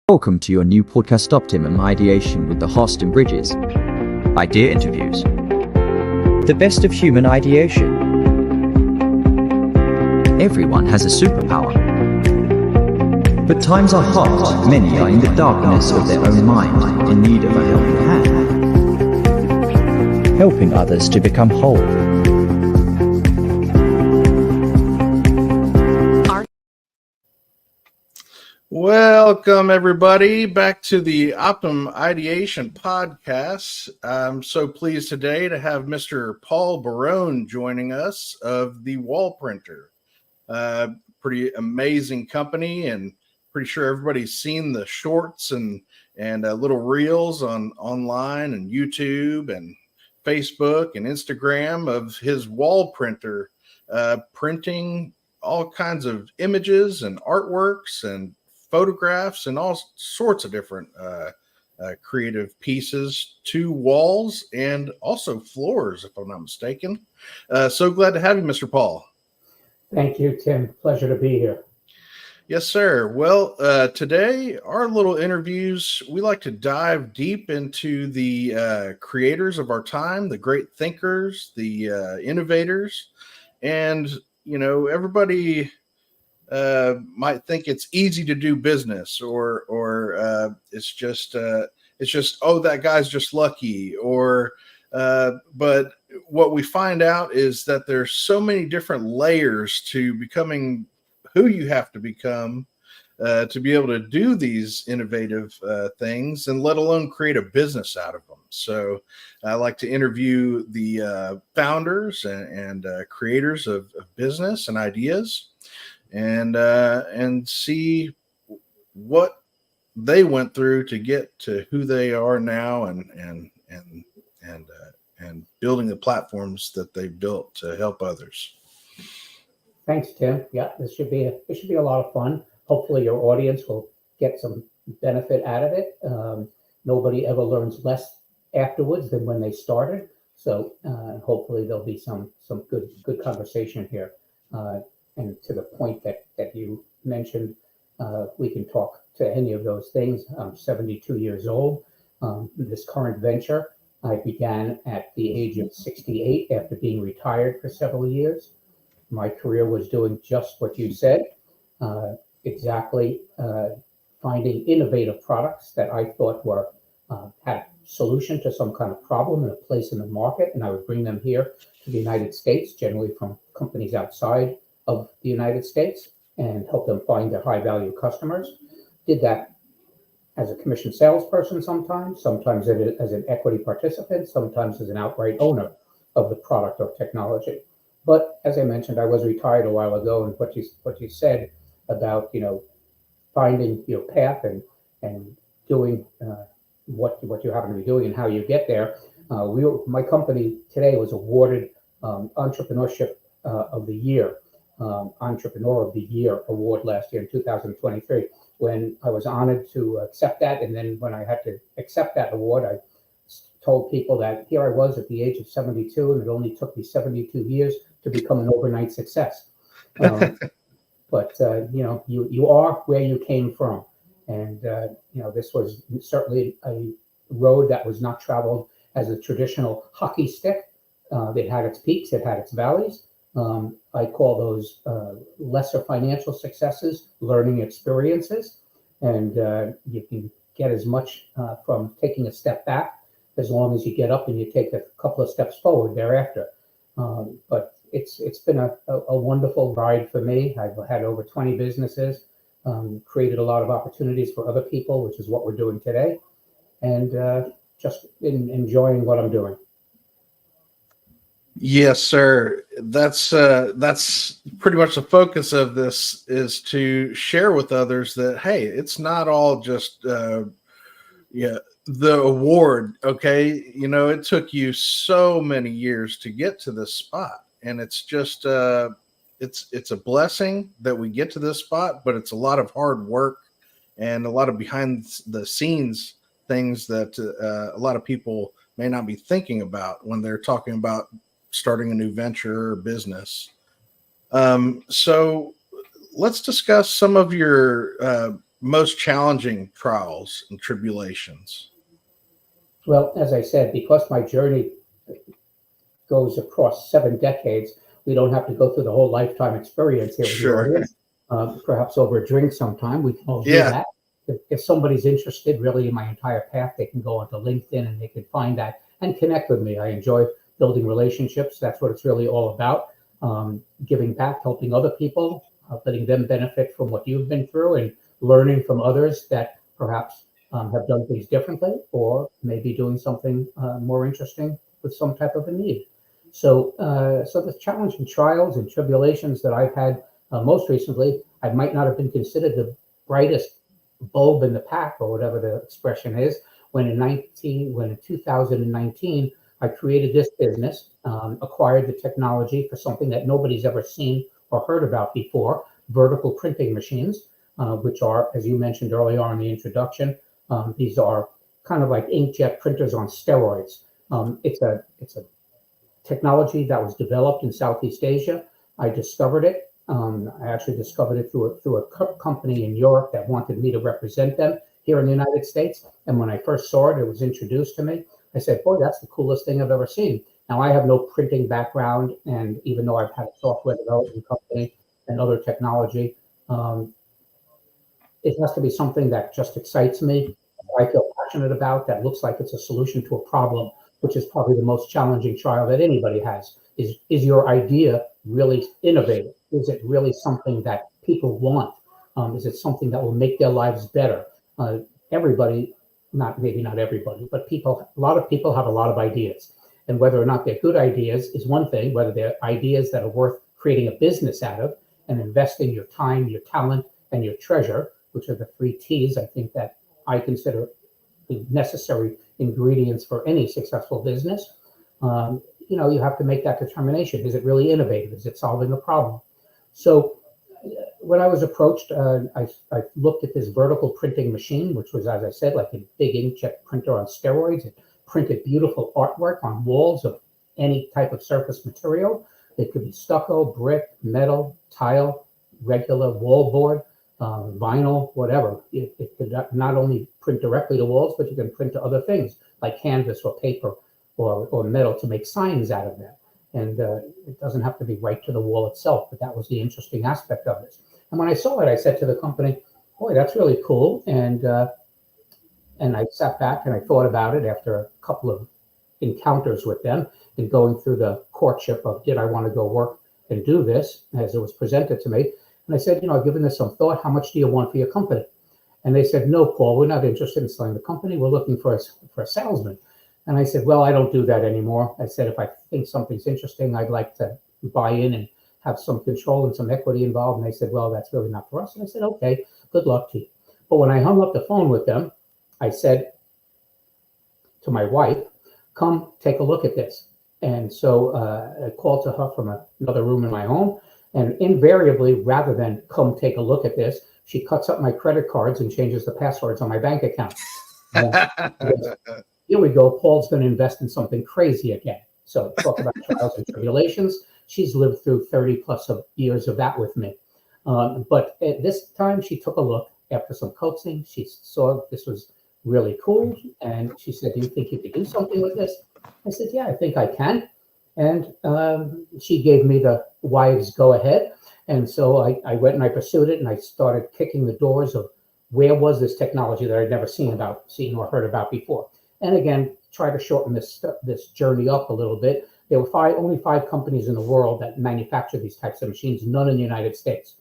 Welcome to your new podcast Optimum Ideation with the host and Bridges. Idea interviews. The best of human ideation. Everyone has a superpower. But times are hot, many are in the darkness of their own mind, in need of a helping hand. Helping others to become whole. Welcome, everybody, back to the Optimum Ideation podcast. I'm so pleased today to have Mr. Paul Barone joining us of the Wall Printer. Pretty amazing company, and pretty sure everybody's seen the shorts and little reels online and YouTube and Facebook and Instagram of his wall printer, printing all kinds of images and artworks and photographs and all sorts of different creative pieces to walls and also floors, if I'm not mistaken. So glad to have you, Mr. Paul. Thank you, Tim. Pleasure to be here. Yes, sir. Well, today, our little interviews, we like to dive deep into the creators of our time, the great thinkers, the innovators, and, you know, everybody might think it's easy to do business, or it's just oh, that guy's just lucky, or but what we find out is that there's so many different layers to becoming who you have to become to be able to do these innovative things, and let alone create a business out of them. So I like to interview the founders and creators of business and ideas, and see what they went through to get to who they are now, and building the platforms that they built to help others. Thanks, Tim. Yeah, this should be a lot of fun. Hopefully, your audience will get some benefit out of it. Nobody ever learns less afterwards than when they started. So hopefully, there'll be some good conversation here. And to the point that you mentioned, we can talk to any of those things. I'm 72 years old. This current venture I began at the age of 68 after being retired for several years. My career was doing just what you said, exactly finding innovative products that I thought had a solution to some kind of problem and a place in the market, and I would bring them here to the United States, generally from companies outside of the United States, and help them find their high-value customers. Did that as a commission salesperson sometimes as an equity participant, sometimes as an outright owner of the product or technology. But as I mentioned, I was retired a while ago, and what you said about, you know, finding your path and doing what you happen to be doing and how you get there. My company today was awarded Entrepreneurship of the Year, Entrepreneur of the Year award last year in 2023. When I was honored to accept that, and then when I had to accept that award, I told people that here I was at the age of 72, and it only took me 72 years to become an overnight success. But you know, you are where you came from, and you know, this was certainly a road that was not traveled as a traditional hockey stick. It had its peaks, it had its valleys. I call those lesser financial successes learning experiences, and you can get as much from taking a step back as long as you get up and you take a couple of steps forward thereafter. But it's been a wonderful ride for me. I've had over 20 businesses, created a lot of opportunities for other people, which is what we're doing today, and just enjoying what I'm doing. Yes, sir. That's pretty much the focus of this, is to share with others that, hey, it's not all just the award. Okay, you know, it took you so many years to get to this spot, and it's just it's a blessing that we get to this spot, but it's a lot of hard work and a lot of behind the scenes things that a lot of people may not be thinking about when they're talking about starting a new venture or business. So let's discuss some of your most challenging trials and tribulations? Well, as I said, because my journey goes across 7 decades, we don't have to go through the whole lifetime experience here with the Sure. audience. Perhaps over a drink sometime, we can all do Yeah. that. If somebody's interested really in my entire path, they can go onto LinkedIn and they can find that and connect with me. I enjoy building relationships. That's what it's really all about. Giving back, helping other people, letting them benefit from what you've been through and learning from others that perhaps have done things differently or maybe doing something more interesting with some type of a need. So the challenging trials and tribulations that I've had most recently, I might not have been considered the brightest bulb in the pack or whatever the expression is. When in 2019, I created this business, acquired the technology for something that nobody's ever seen or heard about before, vertical printing machines, which are, as you mentioned earlier on in the introduction, these are kind of like inkjet printers on steroids. It's a technology that was developed in Southeast Asia. I discovered it. I actually discovered it through a company in Europe that wanted me to represent them here in the United States. And when I first saw it, it was introduced to me. I said, boy, that's the coolest thing I've ever seen. Now, I have no printing background, and even though I've had a software development company and other technology, it has to be something that just excites me, I feel passionate about, that looks like it's a solution to a problem, which is probably the most challenging trial that anybody has. Is your idea really innovative? Is it really something that people want? Is it something that will make their lives better? Everybody, maybe not everybody, but a lot of people have a lot of ideas. And whether or not they're good ideas is one thing, whether they're ideas that are worth creating a business out of and investing your time, your talent, and your treasure, which are the 3 T's I think that I consider the necessary ingredients for any successful business. You have to make that determination. Is it really innovative? Is it solving a problem? So when I was approached, I looked at this vertical printing machine, which was, as I said, like a big inkjet printer on steroids. It printed beautiful artwork on walls of any type of surface material. It could be stucco, brick, metal, tile, regular wallboard, vinyl, whatever. It could not only print directly to walls, but you can print to other things like canvas or paper or metal to make signs out of that. And it doesn't have to be right to the wall itself, but that was the interesting aspect of this. And when I saw it, I said to the company, boy, that's really cool. And I sat back and I thought about it after a couple of encounters with them and going through the courtship of did I want to go work and do this as it was presented to me. And I said, I've given this some thought. How much do you want for your company? And they said, no, Paul, we're not interested in selling the company. We're looking for a salesman. And I said, well, I don't do that anymore. I said, if I think something's interesting, I'd like to buy in and have some control and some equity involved. And they said, well, that's really not for us. And I said, okay, good luck to you. But when I hung up the phone with them, I said to my wife, come take a look at this. And so I called to her from another room in my home. And invariably, rather than come take a look at this, she cuts up my credit cards and changes the passwords on my bank account. Here we go. Paul's going to invest in something crazy again. So talk about trials and tribulations. She's lived through 30 plus of years of that with me. But at this time, she took a look after some coaxing. She saw this was really cool. And she said, do you think you could do something with this? I said, yeah, I think I can. And she gave me the wise go ahead. And so I went and I pursued it and I started kicking the doors of where was this technology that I'd never seen or heard about before. And again, try to shorten this journey up a little bit. There were only 5 companies in the world that manufacture these types of machines, none in the United States.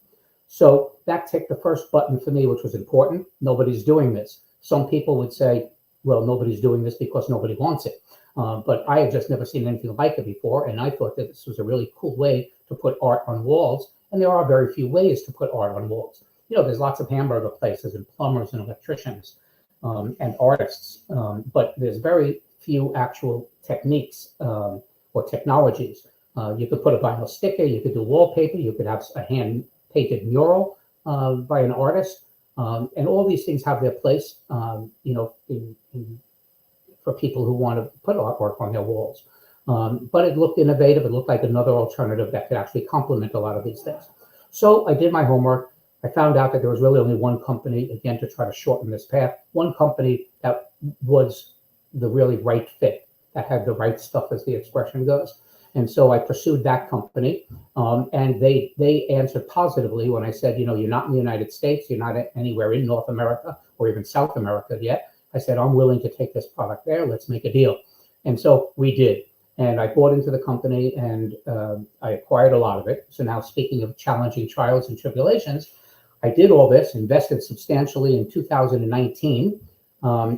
So that ticked the first button for me, which was important. Nobody's doing this. Some people would say, well, nobody's doing this because nobody wants it. But I had just never seen anything like it before. And I thought that this was a really cool way to put art on walls. And there are very few ways to put art on walls. There's lots of hamburger places and plumbers and electricians and artists. But there's very few actual techniques or technologies. You could put a vinyl sticker, you could do wallpaper, you could have a hand-painted mural by an artist. And all these things have their place, for people who want to put artwork on their walls. But it looked innovative. It looked like another alternative that could actually complement a lot of these things. So I did my homework. I found out that there was really only one company, again, to try to shorten this path, one company that was the really right fit, that had the right stuff, as the expression goes. And so I pursued that company, and they answered positively when I said, you're not in the United States, you're not anywhere in North America or even South America yet. I said, I'm willing to take this product there. Let's make a deal. And so we did. And I bought into the company, and I acquired a lot of it. So now, speaking of challenging trials and tribulations, I did all this, invested substantially in 2019,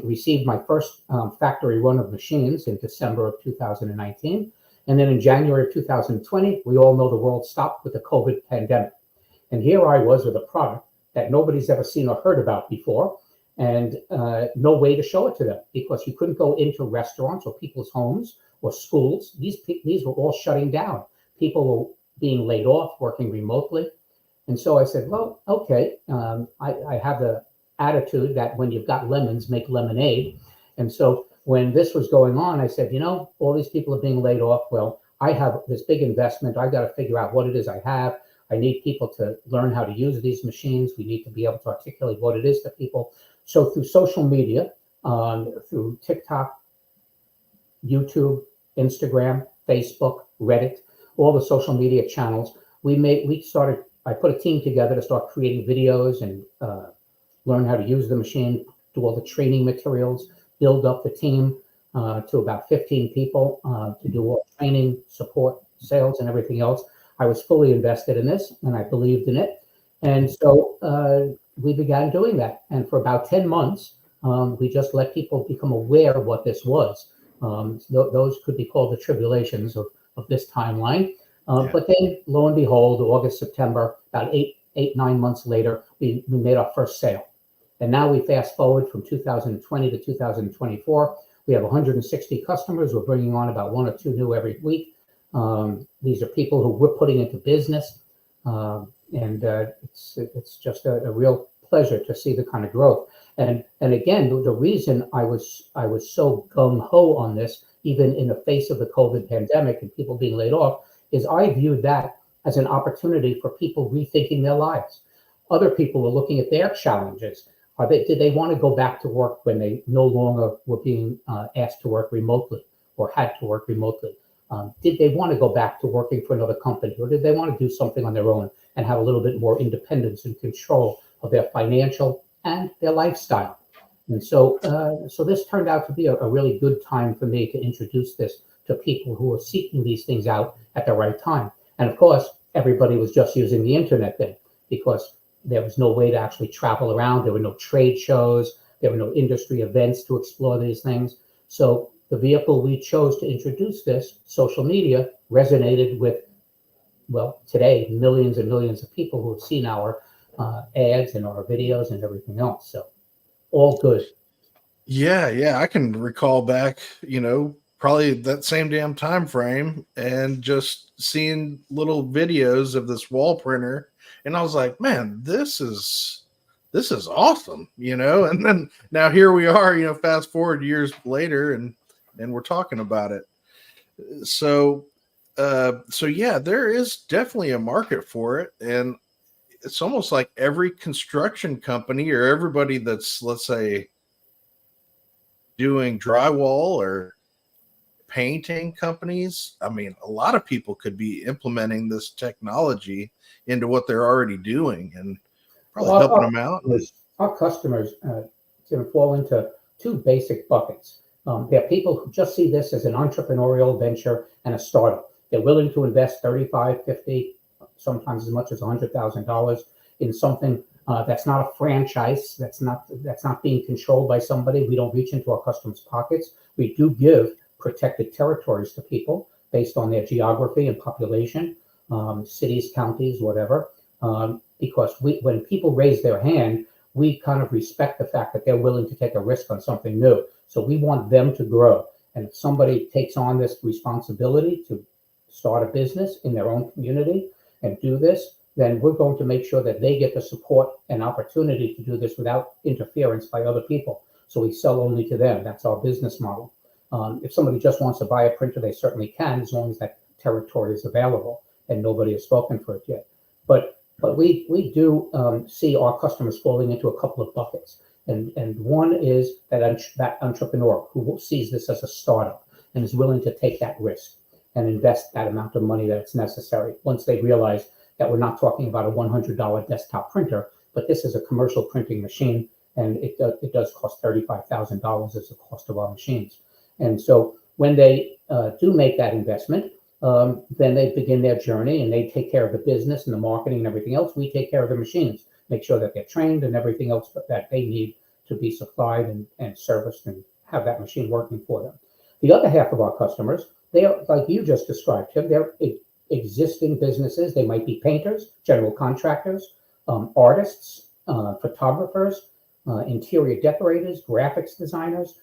received my first factory run of machines in December of 2019. And then in January of 2020, we all know the world stopped with the COVID pandemic. And here I was with a product that nobody's ever seen or heard about before, and no way to show it to them, because you couldn't go into restaurants or people's homes or schools. These were all shutting down. People were being laid off, working remotely. And so I said, well, okay, I have the attitude that when you've got lemons, make lemonade. And so when this was going on, I said, all these people are being laid off. Well, I have this big investment. I've got to figure out what it is I have. I need people to learn how to use these machines. We need to be able to articulate what it is to people. So through social media, through TikTok, YouTube, Instagram, Facebook, Reddit, all the social media channels, I put a team together to start creating videos and learn how to use the machine, do all the training materials, build up the team to about 15 people to do all training, support, sales, and everything else. I was fully invested in this, and I believed in it. And so we began doing that. And for about 10 months, we just let people become aware of what this was. Those could be called the tribulations of this timeline. But then, lo and behold, August, September, about 9 months later, we made our first sale. And now we fast forward from 2020 to 2024. We have 160 customers. We're bringing on about 1 or 2 new every week. These are people who we're putting into business. And it's just a real pleasure to see the kind of growth. And again, the reason I was so gung-ho on this, even in the face of the COVID pandemic and people being laid off, is I viewed that as an opportunity for people rethinking their lives. Other people were looking at their challenges. Did they want to go back to work when they no longer were being asked to work remotely or had to work remotely? Did they want to go back to working for another company, or did they want to do something on their own and have a little bit more independence and control of their financial and their lifestyle? And so this turned out to be a really good time for me to introduce this to people who are seeking these things out at the right time. And of course, everybody was just using the internet then, because there was no way to actually travel around. There were no trade shows. There were no industry events to explore these things. So the vehicle we chose to introduce this, social media, resonated with, well, today, millions and millions of people who have seen our ads and our videos and everything else. So all good. Yeah, I can recall back, probably that same damn time frame, and just seeing little videos of this wall printer, and I was like, man, this is awesome, and then now here we are, fast forward years later, and we're talking about it. So yeah, there is definitely a market for it, and it's almost like every construction company or everybody that's, let's say, doing drywall or painting companies. I mean, a lot of people could be implementing this technology into what they're already doing and probably helping them out. Our customers fall into 2 basic buckets. There are people who just see this as an entrepreneurial venture and a startup. They're willing to invest $35, $50, sometimes as much as $100,000 in something that's not a franchise, that's not being controlled by somebody. We don't reach into our customers' pockets. We do give protected territories to people based on their geography and population, cities, counties, whatever. Because when people raise their hand, we kind of respect the fact that they're willing to take a risk on something new. So we want them to grow. And if somebody takes on this responsibility to start a business in their own community and do this, then we're going to make sure that they get the support and opportunity to do this without interference by other people. So we sell only to them. That's our business model. If somebody just wants to buy a printer, they certainly can, as long as that territory is available and nobody has spoken for it yet. But But we do see our customers falling into a couple of buckets. And one is that entrepreneur who sees this as a startup and is willing to take that risk and invest that amount of money that's necessary. Once they realize that we're not talking about a $100 desktop printer, but this is a commercial printing machine, and it does cost $35,000 as the cost of our machines. And so when they do make that investment, then they begin their journey and they take care of the business and the marketing and everything else. We take care of the machines, make sure that they're trained and everything else that they need to be supplied and serviced and have that machine working for them. The other half of our customers, they are, like you just described, Tim, they're existing businesses. They might be painters, general contractors, artists, photographers, interior decorators, graphics designers,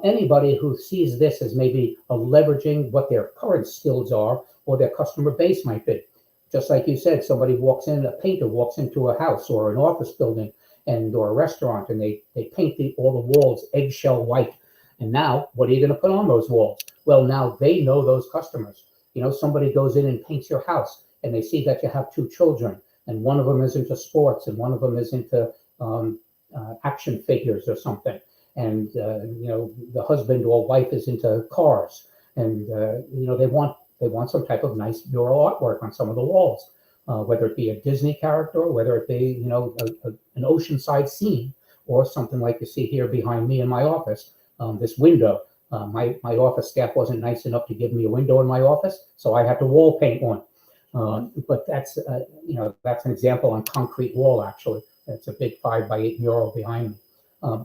anybody who sees this as maybe leveraging what their current skills are or their customer base might be. Just like you said, somebody walks in, a painter walks into a house or an office building or a restaurant, and they paint all the walls eggshell white. And now, what are you going to put on those walls? Well, now they know those customers. You know, somebody goes in and paints your house, and they see that you have 2 children, and one of them is into sports, and one of them is into action figures or something. And you know, the husband or wife is into cars, and you know, they want some type of nice mural artwork on some of the walls, whether it be a Disney character, or whether it be, you know, an oceanside scene, or something like you see here behind me in my office. This window, my office staff wasn't nice enough to give me a window in my office, so I had to wall paint one. But that's you know, that's an example on concrete wall. Actually, it's a big 5x8 mural behind me.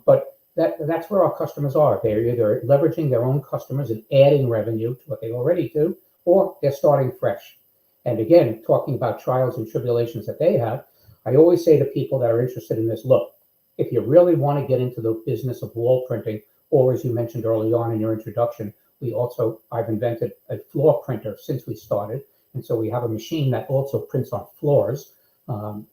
But that's where our customers are. They're either leveraging their own customers and adding revenue to what they already do, or they're starting fresh. And again, talking about trials and tribulations that they have, I always say to people that are interested in this, look, if you really want to get into the business of wall printing, or as you mentioned early on in your introduction, I've invented a floor printer since we started. And so we have a machine that also prints on floors,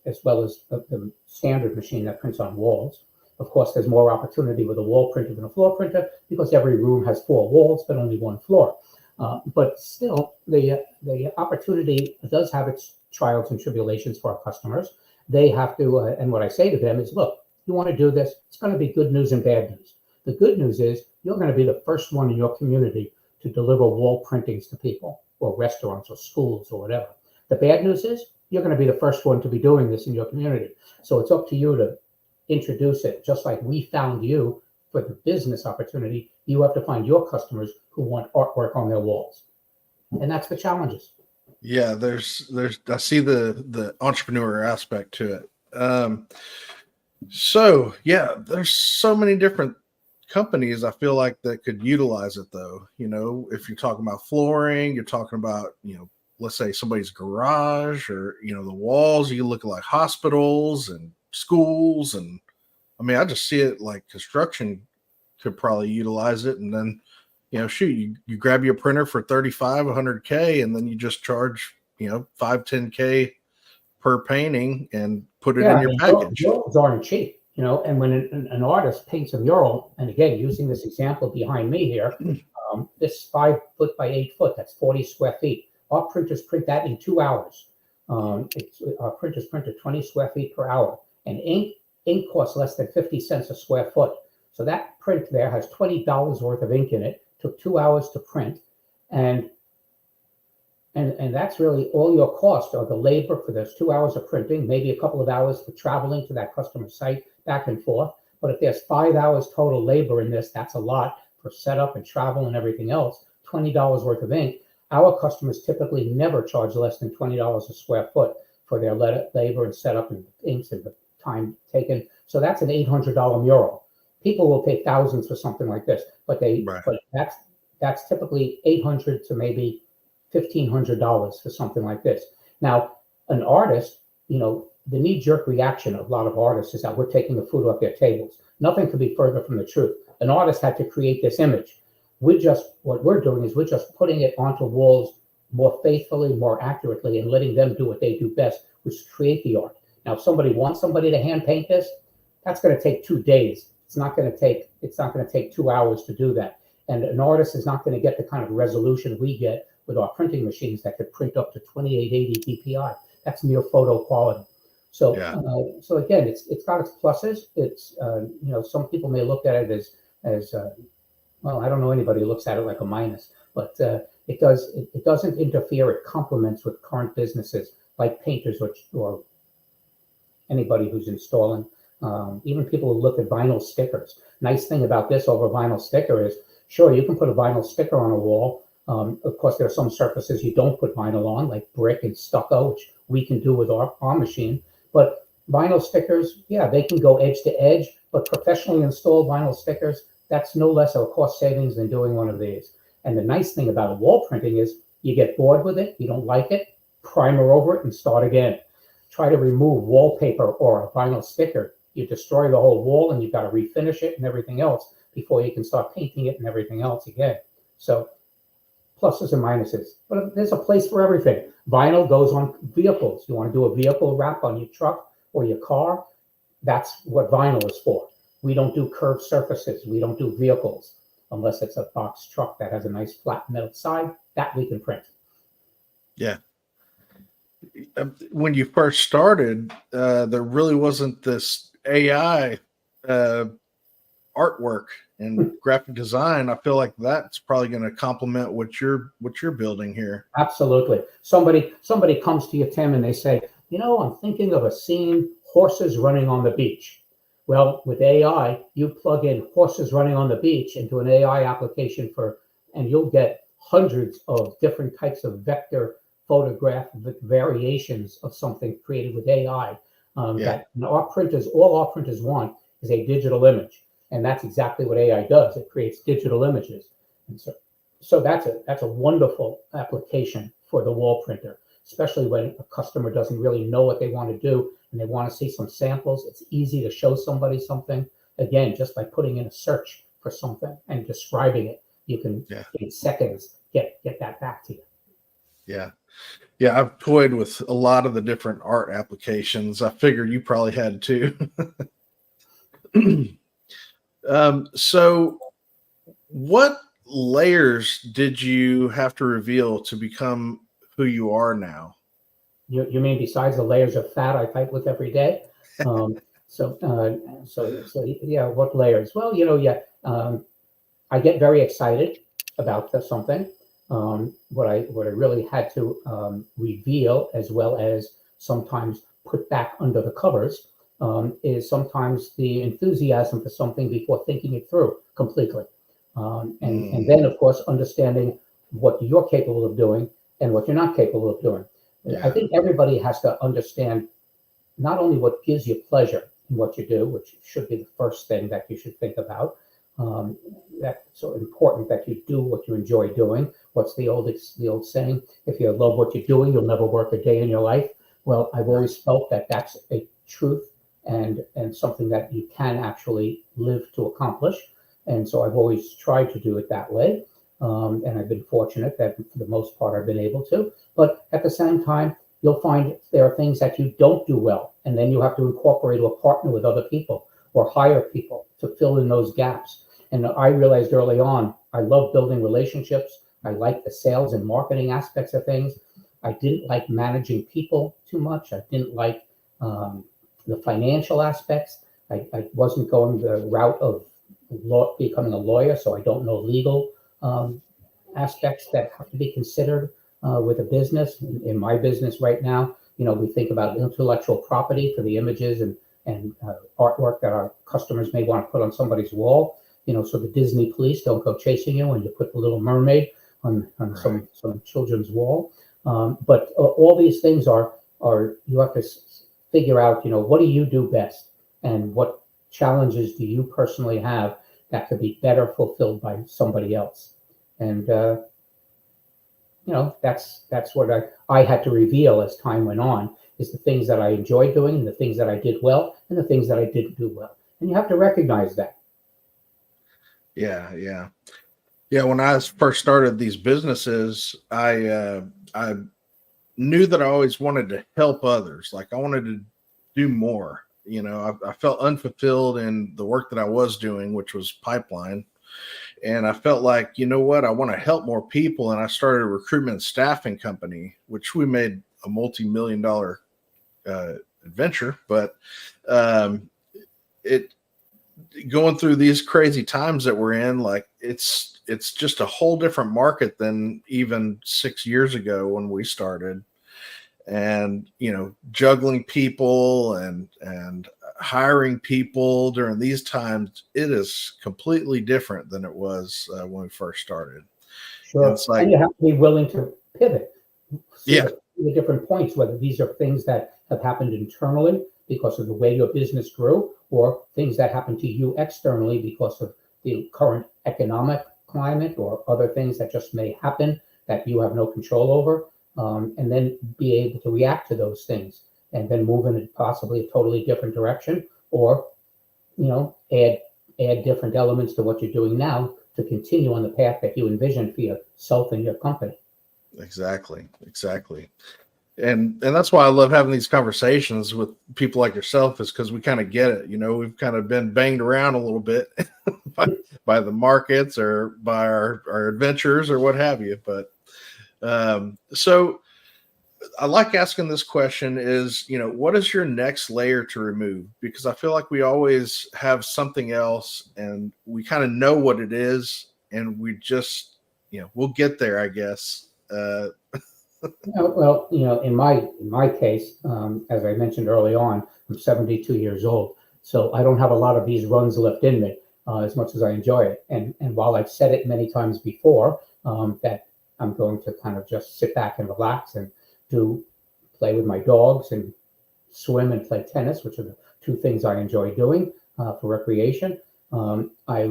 as well as the standard machine that prints on walls. Of course, there's more opportunity with a wall printer than a floor printer because every room has 4 walls, but only 1 floor. But still, the opportunity does have its trials and tribulations for our customers. They have to, and what I say to them is, look, you want to do this, it's going to be good news and bad news. The good news is you're going to be the first one in your community to deliver wall printings to people, or restaurants or schools or whatever. The bad news is you're going to be the first one to be doing this in your community. So it's up to you to introduce it. Just like we found you for the business opportunity, you have to find your customers who want artwork on their walls. And that's the challenges. Yeah, there's I see the entrepreneur aspect to it. So yeah, there's so many different companies I feel like that could utilize it though. You know, if you're talking about flooring, you're talking about, you know, let's say somebody's garage, or, you know, the walls, you look at like hospitals and schools. And I mean, I just see it like construction could probably utilize it. And then, you know, shoot, you grab your printer for 35, 100K, and then you just charge, you know, 5, 10K per painting and put it in your package. Murals aren't cheap, you know, and when an artist paints a mural, and again, using this example behind me here, this 5 foot by 8 foot, that's 40 square feet. Our printers print that in 2 hours. Our printers print at 20 square feet per hour, and ink costs less than 50 cents a square foot. So that print there has $20 worth of ink in it, took 2 hours to print, and that's really all your cost, or the labor for those 2 hours of printing, maybe a couple of hours for traveling to that customer site back and forth. But if there's 5 hours total labor in this, that's a lot for setup and travel and everything else, $20 worth of ink. Our customers typically never charge less than $20 a square foot for their labor and setup and inks and the time taken. So that's an $800 mural. People will pay thousands for something like this, but that's typically $800 to maybe $1,500 for something like this. Now, an artist, you know, the knee-jerk reaction of a lot of artists is that we're taking the food off their tables. Nothing could be further from the truth. An artist had to create this image. What we're doing is we're just putting it onto walls more faithfully, more accurately, and letting them do what they do best, which is create the art. Now, if somebody wants somebody to hand paint this, that's going to take 2 days. It's not going to take 2 hours to do that. And an artist is not going to get the kind of resolution we get with our printing machines that could print up to 2880 dpi. That's near photo quality. So, Yeah. so again, it's got its pluses. It's some people may look at it as well. I don't know anybody who looks at it like a minus, but it doesn't interfere. It complements with current businesses like painters or anybody who's installing. Even people who look at vinyl stickers. Nice thing about this over vinyl sticker is, sure, you can put a vinyl sticker on a wall. Of course, there are some surfaces you don't put vinyl on, like brick and stucco, which we can do with our machine. But vinyl stickers, yeah, they can go edge to edge, but professionally installed vinyl stickers, that's no less of a cost savings than doing one of these. And the nice thing about wall printing is you get bored with it, you don't like it, primer over it and start again. Try to remove wallpaper or a vinyl sticker, you destroy the whole wall and you've got to refinish it and everything else before you can start painting it and everything else again. So pluses and minuses, but there's a place for everything. Vinyl goes on vehicles. You want to do a vehicle wrap on your truck or your car, that's what vinyl is for. We don't do curved surfaces. We don't do vehicles unless it's a box truck that has a nice flat metal side, that we can print. Yeah. When you first started, there really wasn't this AI artwork and graphic design. I feel like that's probably going to complement what you're building here. Absolutely. Somebody comes to you, Tim, and they say, I'm thinking of a scene, horses running on the beach. Well, with AI, you plug in horses running on the beach into an AI application and you'll get hundreds of different types of vector photograph variations of something created with AI. That all our printers want is a digital image. And that's exactly what AI does. It creates digital images. And so that's a wonderful application for the wall printer, especially when a customer doesn't really know what they want to do and they want to see some samples. It's easy to show somebody something. Again, just by putting in a search for something and describing it, you can in seconds get that back to you. Yeah. Yeah, I've toyed with a lot of the different art applications. I figured you probably had too. So what layers did you have to reveal to become who you are now? You mean besides the layers of fat I fight with every day? So yeah, what layers? Well, I get very excited about something. What I really had to reveal, as well as sometimes put back under the covers, is sometimes the enthusiasm for something before thinking it through completely, and then of course understanding what you're capable of doing and what you're not capable of doing. I think everybody has to understand not only what gives you pleasure in what you do, which should be the first thing that you should think about. That's so important that you do what you enjoy doing. What's the old saying? If you love what you're doing, you'll never work a day in your life. Well, I've always felt that that's a truth and something that you can actually live to accomplish. And so I've always tried to do it that way. And I've been fortunate that for the most part I've been able to. But at the same time, you'll find there are things that you don't do well. And then you have to incorporate or partner with other people or hire people to fill in those gaps. And I realized early on, I love building relationships. I like the sales and marketing aspects of things. I didn't like managing people too much. I didn't like the financial aspects. I wasn't going the route of becoming a lawyer, so I don't know legal aspects that have to be considered with a business. In my business right now, we think about intellectual property for the images and artwork that our customers may want to put on somebody's wall. So the Disney police don't go chasing you and you put the Little Mermaid on some children's wall. But all these things are you have to figure out, what do you do best and what challenges do you personally have that could be better fulfilled by somebody else. And, that's what I had to reveal as time went on, is the things that I enjoyed doing and the things that I did well and the things that I didn't do well. And you have to recognize that. Yeah. When I first started these businesses, I knew that I always wanted to help others. Like I wanted to do more. I felt unfulfilled in the work that I was doing, which was pipeline. And I felt like, I want to help more people. And I started a recruitment staffing company, which we made a multi-million-dollar adventure, but it going through these crazy times that we're in, like it's just a whole different market than even 6 years ago when we started. And juggling people and hiring people during these times, it is completely different than it was when we first started. And Sure. it's And like, you have to be willing to pivot, see yeah, the different points, whether these are things that have happened internally because of the way your business grew, or things that happen to you externally because of the current economic climate or other things that just may happen that you have no control over. And then be able to react to those things and then move in possibly a totally different direction, or add different elements to what you're doing now to continue on the path that you envision for yourself and your company. exactly, exactly. And that's why I love having these conversations with people like yourself, is because we kind of get it. We've kind of been banged around a little bit by, by the markets or by our adventures or what have you. But so I like asking this question is, what is your next layer to remove? Because I feel like we always have something else and we kind of know what it is, and we just, we'll get there, I guess. Well, in my case, as I mentioned early on, I'm 72 years old, so I don't have a lot of these runs left in me, as much as I enjoy it. And while I've said it many times before, that I'm going to kind of just sit back and relax and do play with my dogs and swim and play tennis, which are the two things I enjoy doing for recreation. I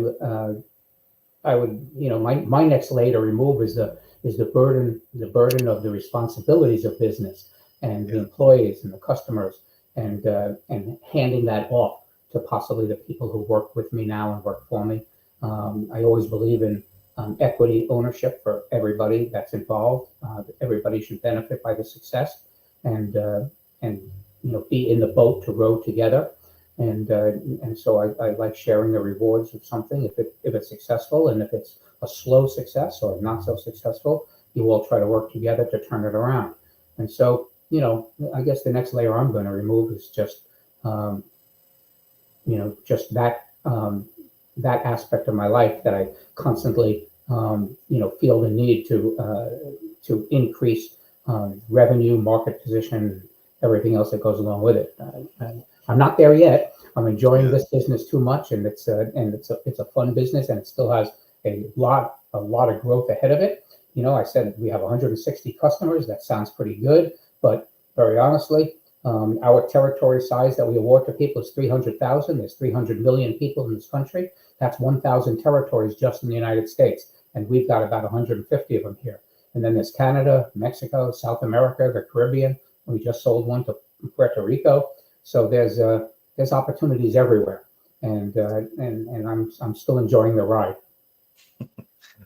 would, my next layer to remove is the burden of the responsibilities of business and the Yeah. employees and the customers, and handing that off to possibly the people who work with me now and work for me. I always believe in equity ownership for everybody that's involved. Everybody should benefit by the success, and be in the boat to row together. And so I like sharing the rewards of something if it's successful, and if it's a slow success or not so successful, you all try to work together to turn it around. And so, I guess the next layer I'm going to remove is just just that aspect of my life that I constantly feel the need to increase revenue, market position, everything else that goes along with it. I'm not there yet. I'm enjoying Yeah. this business too much, and it's a fun business, and it still has a lot of growth ahead of it. I said we have 160 customers. That sounds pretty good, but very honestly, our territory size that we award to people is 300,000. There's 300 million people in this country. That's 1,000 territories just in the United States, and we've got about 150 of them here. And then there's Canada, Mexico, South America, the Caribbean. We just sold one to Puerto Rico. So there's opportunities everywhere, and I'm still enjoying the ride.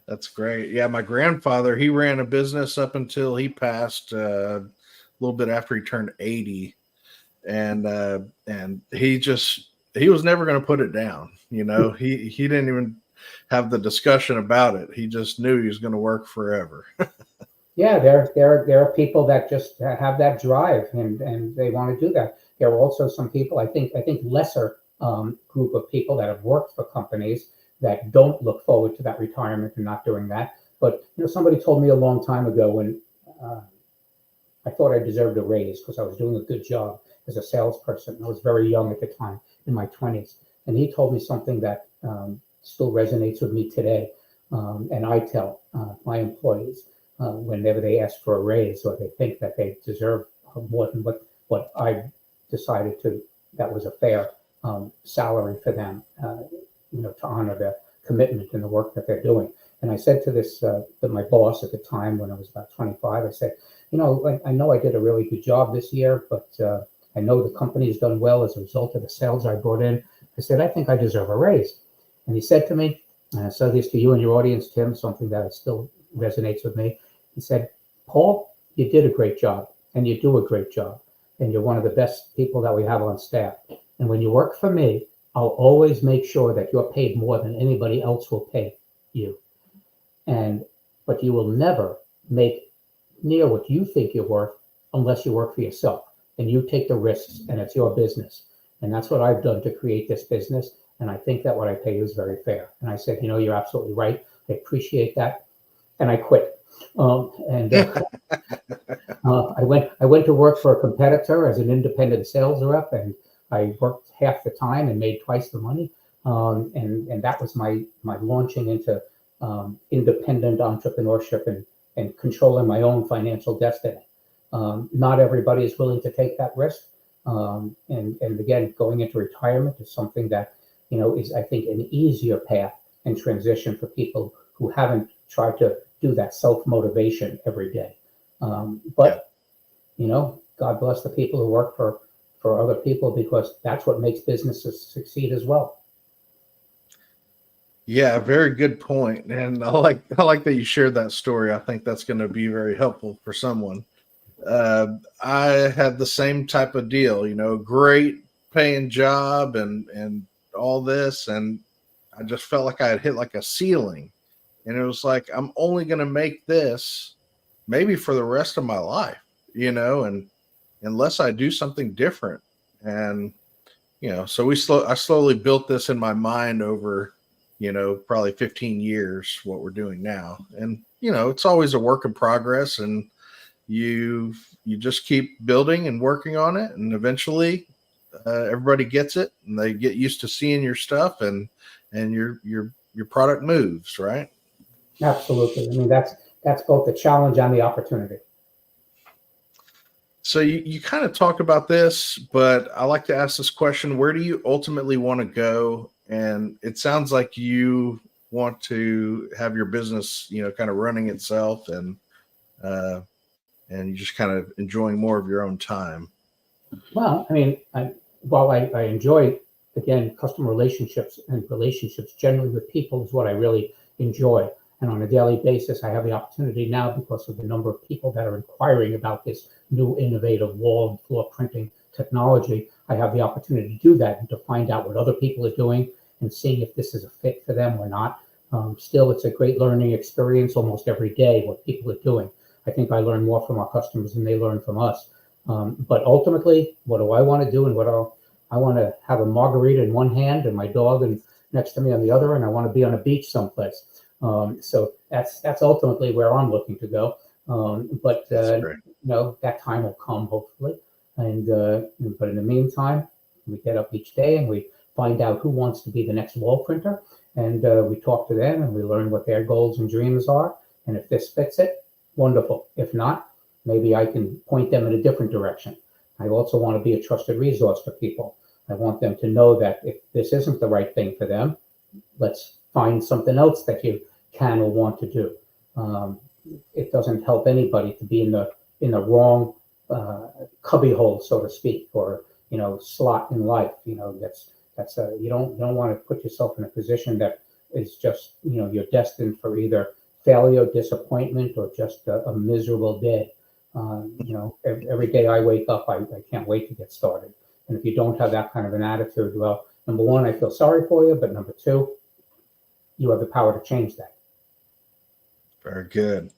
That's great. Yeah, my grandfather, he ran a business up until he passed a little bit after he turned 80, and he was never going to put it down. He didn't even have the discussion about it. He just knew he was going to work forever. Yeah, there are people that just have that drive, and they want to do that. There are also some people, I think lesser group of people that have worked for companies that don't look forward to that retirement and not doing that. But somebody told me a long time ago when I thought I deserved a raise because I was doing a good job as a salesperson. I was very young at the time, in my 20s, and he told me something that still resonates with me today. And I tell my employees whenever they ask for a raise or they think that they deserve more than what I decided that was a fair salary for them, to honor their commitment and the work that they're doing. And I said to my boss at the time when I was about 25, I said, I know I did a really good job this year, but I know the company has done well as a result of the sales I brought in. I said, I think I deserve a raise. And he said to me, and I said this to you and your audience, Tim, something that still resonates with me. He said, Paul, you did a great job, and you do a great job, and you're one of the best people that we have on staff. And when you work for me, I'll always make sure that you're paid more than anybody else will pay you. But you will never make near what you think you're worth unless you work for yourself. and you take the risks, and it's your business. And that's what I've done to create this business. And I think that what I pay you is very fair. And I said, you're absolutely right. I appreciate that. And I quit. I went to work for a competitor as an independent sales rep, and I worked half the time and made twice the money. And that was my launching into independent entrepreneurship and controlling my own financial destiny. Not everybody is willing to take that risk. And again, going into retirement is something that, is, I think, an easier path and transition for people who haven't tried to do that self-motivation every day. But God bless the people who work for other people, because that's what makes businesses succeed as well. Yeah, very good point. And I like that you shared that story. I think that's going to be very helpful for someone. I had the same type of deal, great paying job and all this. And I just felt like I had hit like a ceiling. And it was like, I'm only going to make this maybe for the rest of my life, and unless I do something different. And, so I slowly built this in my mind over, probably 15 years, what we're doing now. And, it's always a work in progress, and you just keep building and working on it. And eventually everybody gets it, and they get used to seeing your stuff, and your product moves, right? Absolutely. I mean, that's both the challenge and the opportunity. So you kind of talked about this, but I like to ask this question: where do you ultimately want to go? And it sounds like you want to have your business, kind of running itself, and you just kind of enjoying more of your own time. Well, I mean, while I enjoy, again, customer relationships and relationships generally with people is what I really enjoy. And on a daily basis, I have the opportunity now, because of the number of people that are inquiring about this new innovative wall and floor printing technology. I have the opportunity to do that and to find out what other people are doing and seeing if this is a fit for them or not. Still, it's a great learning experience almost every day, what people are doing. I think I learn more from our customers than they learn from us. But ultimately, what do I want to do? And I want to have a margarita in one hand and my dog and next to me on the other, and I want to be on a beach someplace. So that's ultimately where I'm looking to go. But that time will come, hopefully. And but in the meantime, we get up each day and we find out who wants to be the next wall printer, and we talk to them and we learn what their goals and dreams are. And if this fits it, wonderful. If not, maybe I can point them in a different direction. I also want to be a trusted resource for people. I want them to know that if this isn't the right thing for them, let's find something else that you can or want to do. It doesn't help anybody to be in the wrong cubby hole, so to speak, or slot in life. That's you don't want to put yourself in a position that is just you're destined for either failure, disappointment, or just a miserable day. Every day I wake up, I can't wait to get started. And if you don't have that kind of an attitude, well, number one, I feel sorry for you, but number two, you have the power to change that. Very good.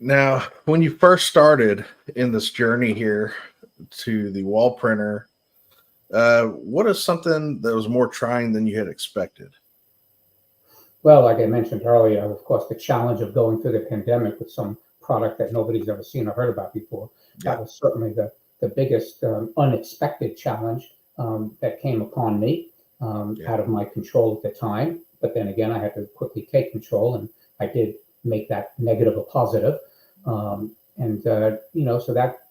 Now, when you first started in this journey here to the wall printer, what is something that was more trying than you had expected? Well, like I mentioned earlier, of course, the challenge of going through the pandemic with some product that nobody's ever seen or heard about before. Yeah. That was certainly the biggest unexpected challenge that came upon me out of my control at the time. But then again, I had to quickly take control, and I did make that negative a positive. So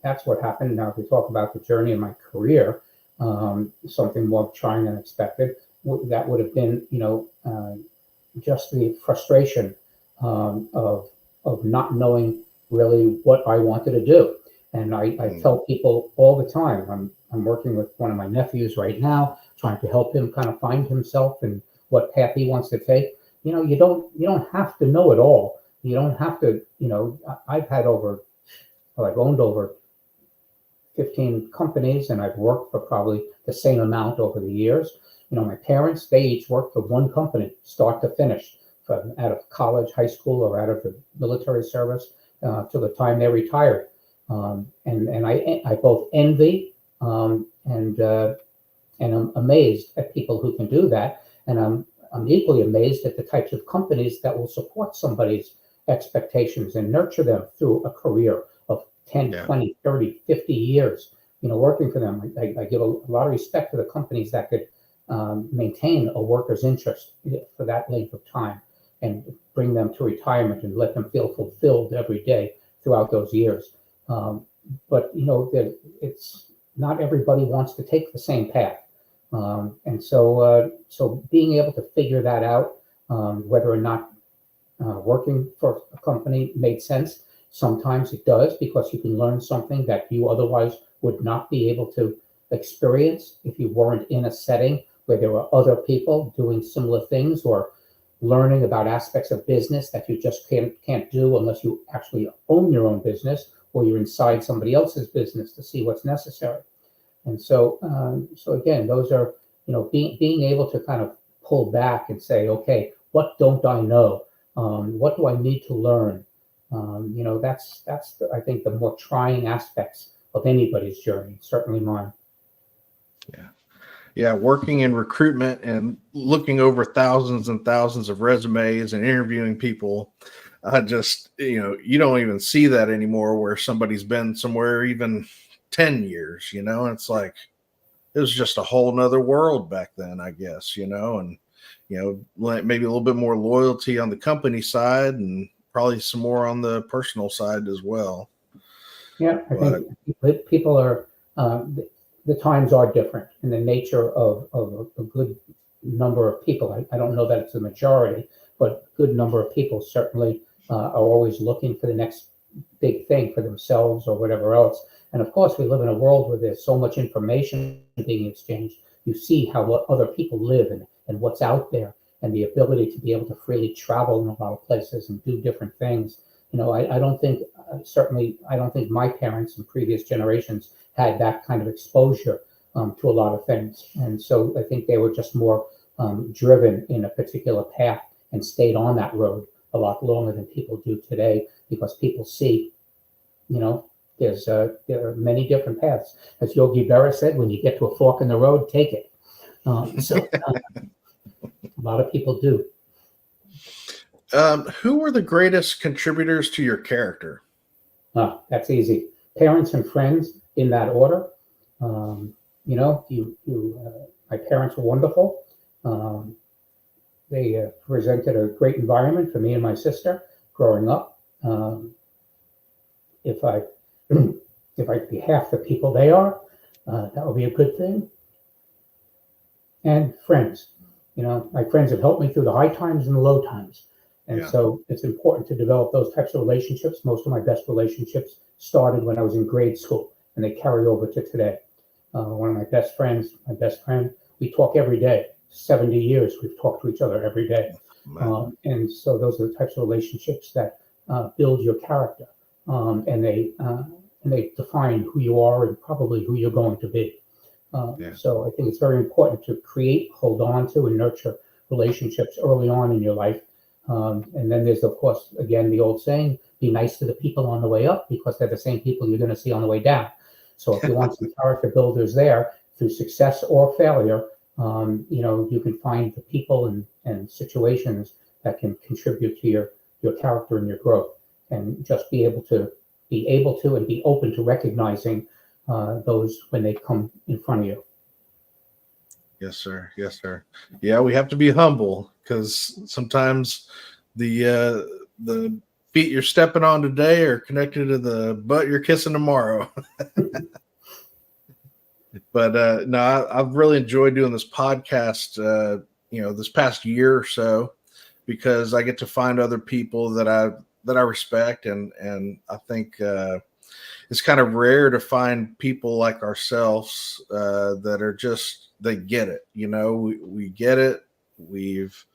that's what happened. Now, if we talk about the journey of my career, something more trying than expected, that would have been, just the frustration of not knowing really what I wanted to do. And I tell people all the time, I'm working with one of my nephews right now, trying to help him kind of find himself and what path he wants to take. You don't have to know it all. You don't have to, I've owned over 15 companies, and I've worked for probably the same amount over the years. My parents, they each worked for one company, start to finish, from out of college, high school, or out of the military service to the time they retired. And I both envy and I'm amazed at people who can do that. And I'm equally amazed at the types of companies that will support somebody's expectations and nurture them through a career of 10, Yeah. 20, 30, 50 years, working for them. I give a lot of respect to the companies that could maintain a worker's interest for that length of time and bring them to retirement and let them feel fulfilled every day throughout those years. But it's not everybody wants to take the same path. So being able to figure that out, whether or not working for a company made sense, sometimes it does because you can learn something that you otherwise would not be able to experience if you weren't in a setting where there were other people doing similar things or learning about aspects of business that you just can't do unless you actually own your own business or you're inside somebody else's business to see what's necessary. And so again, those are, being able to kind of pull back and say, okay, what don't I know? What do I need to learn? That's I think the more trying aspects of anybody's journey, certainly mine. Yeah, working in recruitment and looking over thousands and thousands of resumes and interviewing people, I just, you don't even see that anymore where somebody's been somewhere even 10 years, and it's like, it was just a whole nother world back then, I guess, and, maybe a little bit more loyalty on the company side and probably some more on the personal side as well. Yeah, I think people are, the times are different, and the nature of a good number of people. I don't know that it's a majority, but a good number of people certainly are always looking for the next big thing for themselves or whatever else. And of course, we live in a world where there's so much information being exchanged. You see how what other people live and what's out there, and the ability to be able to freely travel in a lot of places and do different things. I don't think, certainly, I don't think my parents and previous generations had that kind of exposure to a lot of things. And so I think they were just more driven in a particular path and stayed on that road a lot longer than people do today, because people see, there are many different paths. As Yogi Berra said, when you get to a fork in the road, take it. A lot of people do. Who were the greatest contributors to your character? That's easy. Parents and friends in that order. My parents were wonderful. They presented a great environment for me and my sister growing up. If I could be half the people they are, that would be a good thing. And friends. My friends have helped me through the high times and the low times. And so it's important to develop those types of relationships. Most of my best relationships started when I was in grade school, and they carry over to today. One of my best friend, we talk every day. 70 years, we've talked to each other every day. And so those are the types of relationships that build your character. And they define who you are and probably who you're going to be. So I think it's very important to create, hold on to, and nurture relationships early on in your life. And then there's, of course, again, the old saying, be nice to the people on the way up, because they're the same people you're going to see on the way down. So if you want some character builders there through success or failure, you can find the people and situations that can contribute to your character and your growth, and just be able to and be open to recognizing those when they come in front of you. Yes, sir. Yes, sir. Yeah, we have to be humble, because sometimes the feet you're stepping on today are connected to the butt you're kissing tomorrow. But no, I've really enjoyed doing this podcast, this past year or so, because I get to find other people that I respect, and I think it's kind of rare to find people like ourselves that are just, they get it. We get it. We've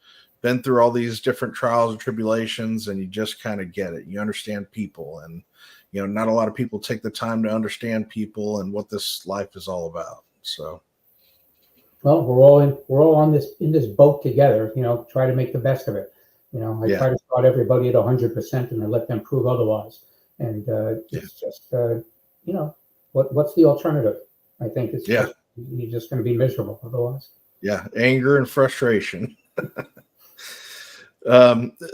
been through all these different trials and tribulations, and you just kind of get it. You understand people, and not a lot of people take the time to understand people and what this life is all about. So, well, we're all on in this boat together. Try to make the best of it. I try to start everybody at 100% and then let them prove otherwise. And it's just, what's the alternative? I think it's Yeah. just, you're just going to be miserable otherwise. Yeah. Anger and frustration.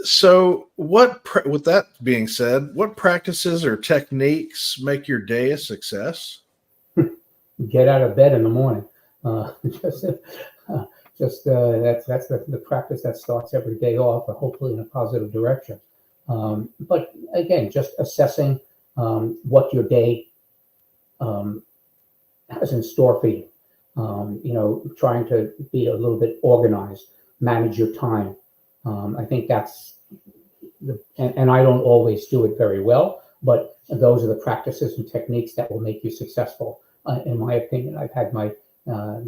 So with that being said, what practices or techniques make your day a success? Get out of bed in the morning. Just, that's the practice that starts every day off, hopefully in a positive direction. But again, just assessing what your day um, has in store for you. Trying to be a little bit organized, manage your time. I think that's and I don't always do it very well, but those are the practices and techniques that will make you successful. In my opinion, I've had the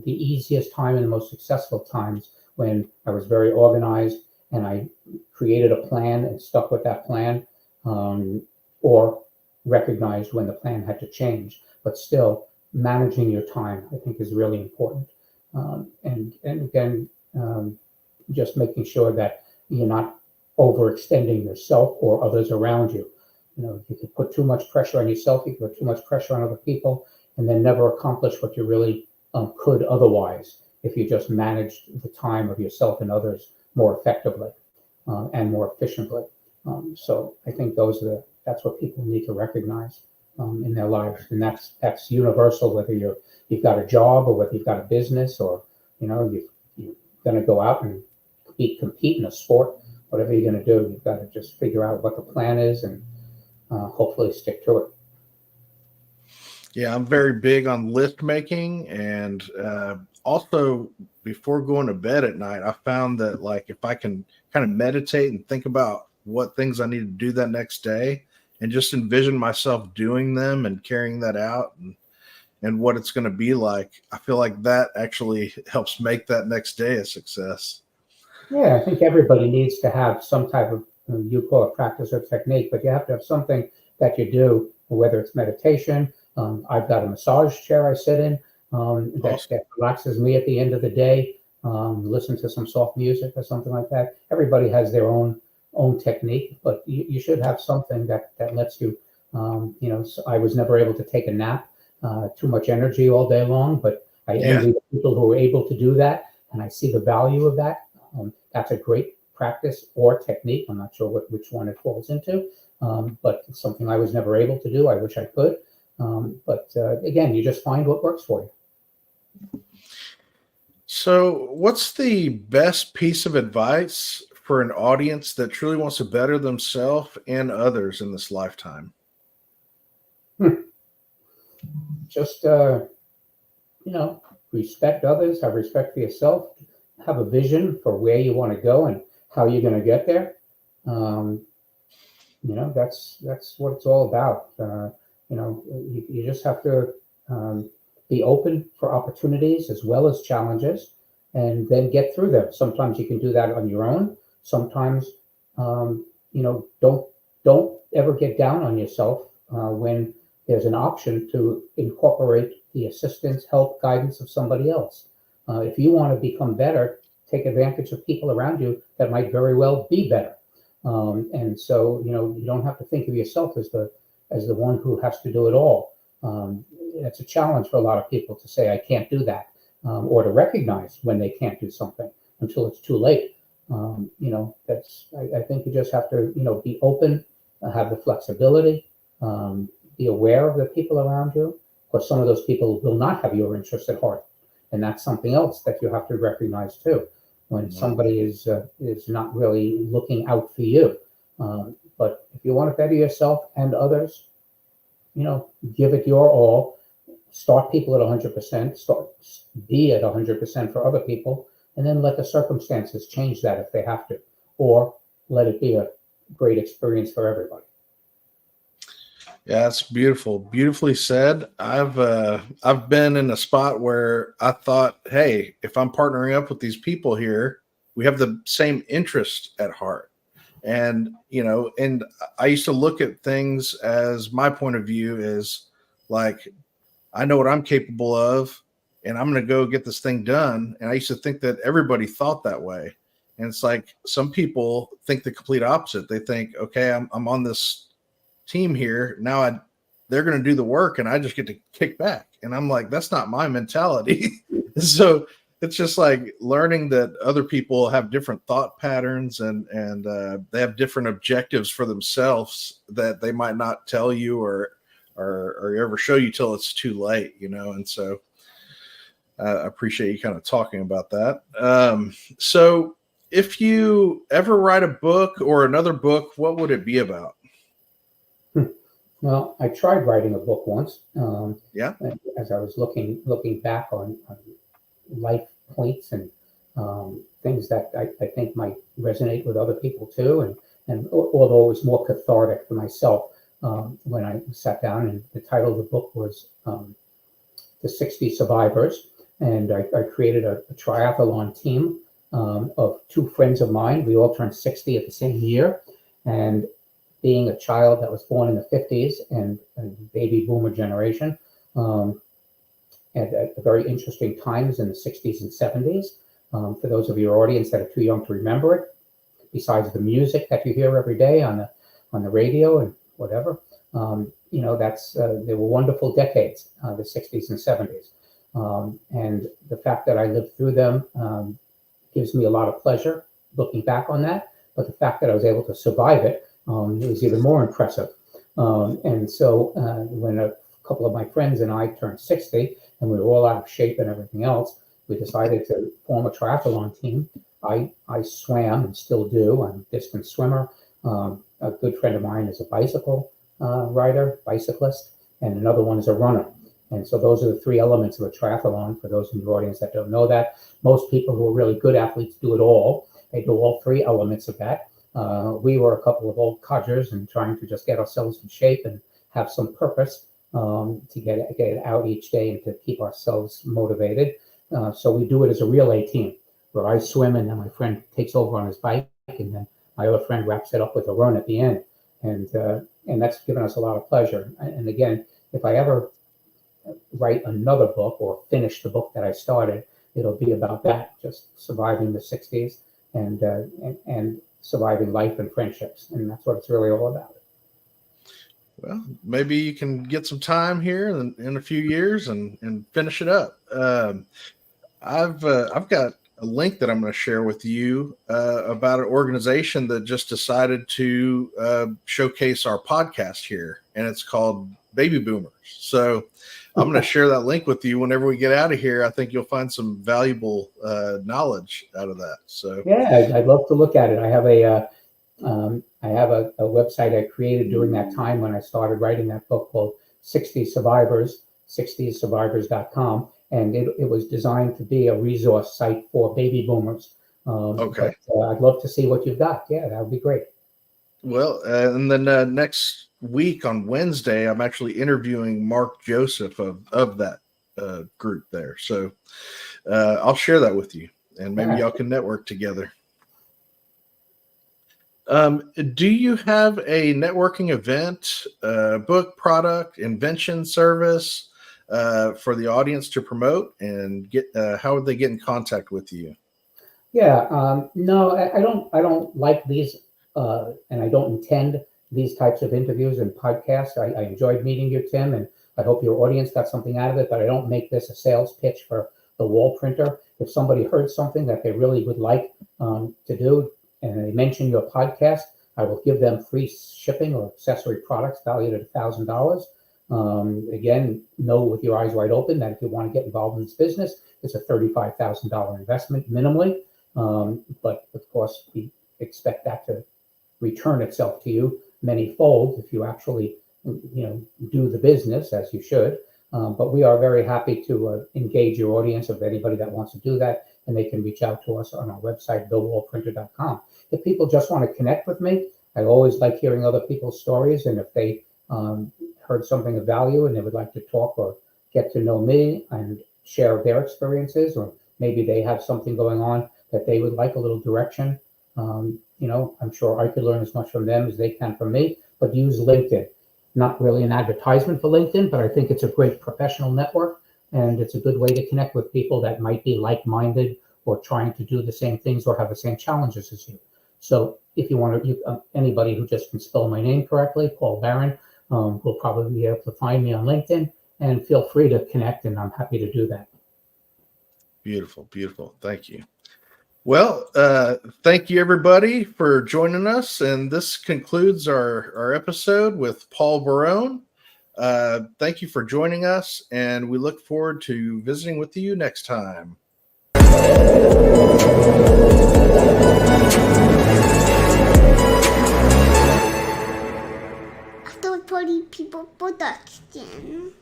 easiest time and the most successful times when I was very organized and I created a plan and stuck with that plan, or recognized when the plan had to change. But still, managing your time, I think, is really important. And again, just making sure that you're not overextending yourself or others around you. You can put too much pressure on yourself, you can put too much pressure on other people, and then never accomplish what you really could otherwise if you just managed the time of yourself and others more effectively and more efficiently. So I think that's what people need to recognize in their lives, and that's universal. Whether you've got a job or whether you've got a business, or you're going to go out and compete in a sport. Whatever you're going to do, you've got to just figure out what the plan is and hopefully stick to it. Yeah, I'm very big on list making, and also before going to bed at night, I found that like if I can kind of meditate and think about what things I need to do that next day, and just envision myself doing them and carrying that out, and what it's going to be like, I feel like that actually helps make that next day a success. Yeah, I think everybody needs to have some type of, you call it practice or technique, but you have to have something that you do, whether it's meditation. I've got a massage chair I sit in that relaxes me at the end of the day. Listen to some soft music or something like that. Everybody has their own technique, but you should have something that lets you. So I was never able to take a nap, too much energy all day long, but I envy the people who are able to do that, and I see the value of that. That's a great practice or technique. I'm not sure which one it falls into, but it's something I was never able to do. I wish I could. But again, you just find what works for you. So, what's the best piece of advice for an audience that truly wants to better themselves and others in this lifetime? Just, respect others, have respect for yourself, have a vision for where you want to go and how you're going to get there. That's what it's all about. You just have to be open for opportunities as well as challenges, and then get through them. Sometimes you can do that on your own. Sometimes, don't ever get down on yourself when there's an option to incorporate the assistance, help, guidance of somebody else. If you want to become better, take advantage of people around you that might very well be better. And so, you don't have to think of yourself as the one who has to do it all. It's a challenge for a lot of people to say, I can't do that, or to recognize when they can't do something until it's too late. I think you just have to, be open, have the flexibility, be aware of the people around you. Of course, some of those people will not have your interest at heart. And that's something else that you have to recognize too, when somebody is not really looking out for you. But if you want to better yourself and others, give it your all. Start people at 100%. Be at 100% for other people, and then let the circumstances change that if they have to, or let it be a great experience for everybody. Yeah, that's beautiful. Beautifully said. I've been in a spot where I thought, hey, if I'm partnering up with these people here, we have the same interest at heart. And and I used to look at things as my point of view is like, I know what I'm capable of, and I'm going to go get this thing done. And I used to think that everybody thought that way. And it's like some people think the complete opposite. They think, okay, I'm on this team here. Now they're going to do the work and I just get to kick back. And I'm like, that's not my mentality. So it's just like learning that other people have different thought patterns and they have different objectives for themselves that they might not tell you or ever show you till it's too late, you know? And so I appreciate you kind of talking about that. So if you ever write a book or another book, what would it be about? Well, I tried writing a book once. Yeah. As I was looking back on life points and things that I think might resonate with other people too, and although it was more cathartic for myself when I sat down, and the title of the book was The 60 Survivors, and I created a triathlon team of two friends of mine. We all turned 60 at the same year, and being a child that was born in the 50s and baby boomer generation, at very interesting times in the 60s and 70s. For those of your audience that are too young to remember it, besides the music that you hear every day on the radio and whatever, that's they were wonderful decades, the 60s and 70s. And the fact that I lived through them gives me a lot of pleasure looking back on that. But the fact that I was able to survive it was even more impressive. And so when a couple of my friends and I turned 60 and we were all out of shape and everything else, we decided to form a triathlon team. I swam and still do. I'm a distance swimmer. A good friend of mine is a bicycle bicyclist, and another one is a runner. And so those are the three elements of a triathlon. For those in the audience that don't know that, most people who are really good athletes do it all. They do all three elements of that. We were a couple of old codgers and trying to just get ourselves in shape and have some purpose to get it out each day and to keep ourselves motivated. So we do it as a relay team, where I swim and then my friend takes over on his bike, and then my other friend wraps it up with a run at the end. And that's given us a lot of pleasure. And again, if I ever write another book or finish the book that I started, it'll be about that, just surviving the 60s and surviving life and friendships. And that's what it's really all about. Well, maybe you can get some time here in a few years and finish it up. I've got a link that I'm going to share with you about an organization that just decided to showcase our podcast here, and it's called Baby Boomers. So I'm going to share that link with you whenever we get out of here. I think you'll find some valuable knowledge out of that. So yeah, I'd love to look at it. I have a website I created during that time when I started writing that book called 60 Survivors, 60survivors.com. And it was designed to be a resource site for baby boomers. Okay. But, I'd love to see what you've got. Yeah, that would be great. Well, and then next week on Wednesday, I'm actually interviewing Mark Joseph of that group there. So I'll share that with you, and maybe y'all can network together. Do you have a networking event, book, product, invention, service for the audience to promote, and get how would they get in contact with you? Yeah, no, I don't like these, and I don't intend these types of interviews and podcasts. I enjoyed meeting you, Tim, and I hope your audience got something out of it. But I don't make this a sales pitch for the wall printer. If somebody heard something that they really would like to do, and they mention your podcast, I will give them free shipping or accessory products valued at $1,000. Again, know with your eyes wide open that if you want to get involved in this business, it's a $35,000 investment minimally. But of course, we expect that to return itself to you many-fold if you actually, do the business as you should. But we are very happy to engage your audience of anybody that wants to do that, and they can reach out to us on our website, thewallprinter.com. If people just want to connect with me, I always like hearing other people's stories, and if they heard something of value and they would like to talk or get to know me and share their experiences, or maybe they have something going on that they would like a little direction, I'm sure I could learn as much from them as they can from me. But use LinkedIn. Not really an advertisement for LinkedIn, but I think it's a great professional network, and it's a good way to connect with people that might be like-minded or trying to do the same things or have the same challenges as you. So if you want to, anybody who just can spell my name correctly, Paul Barron, will probably be able to find me on LinkedIn, and feel free to connect, and I'm happy to do that. Beautiful, beautiful. Thank you. Well, thank you everybody for joining us, and this concludes our episode with Paul Barone. Thank you for joining us, and we look forward to visiting with you next time. Authority People Production.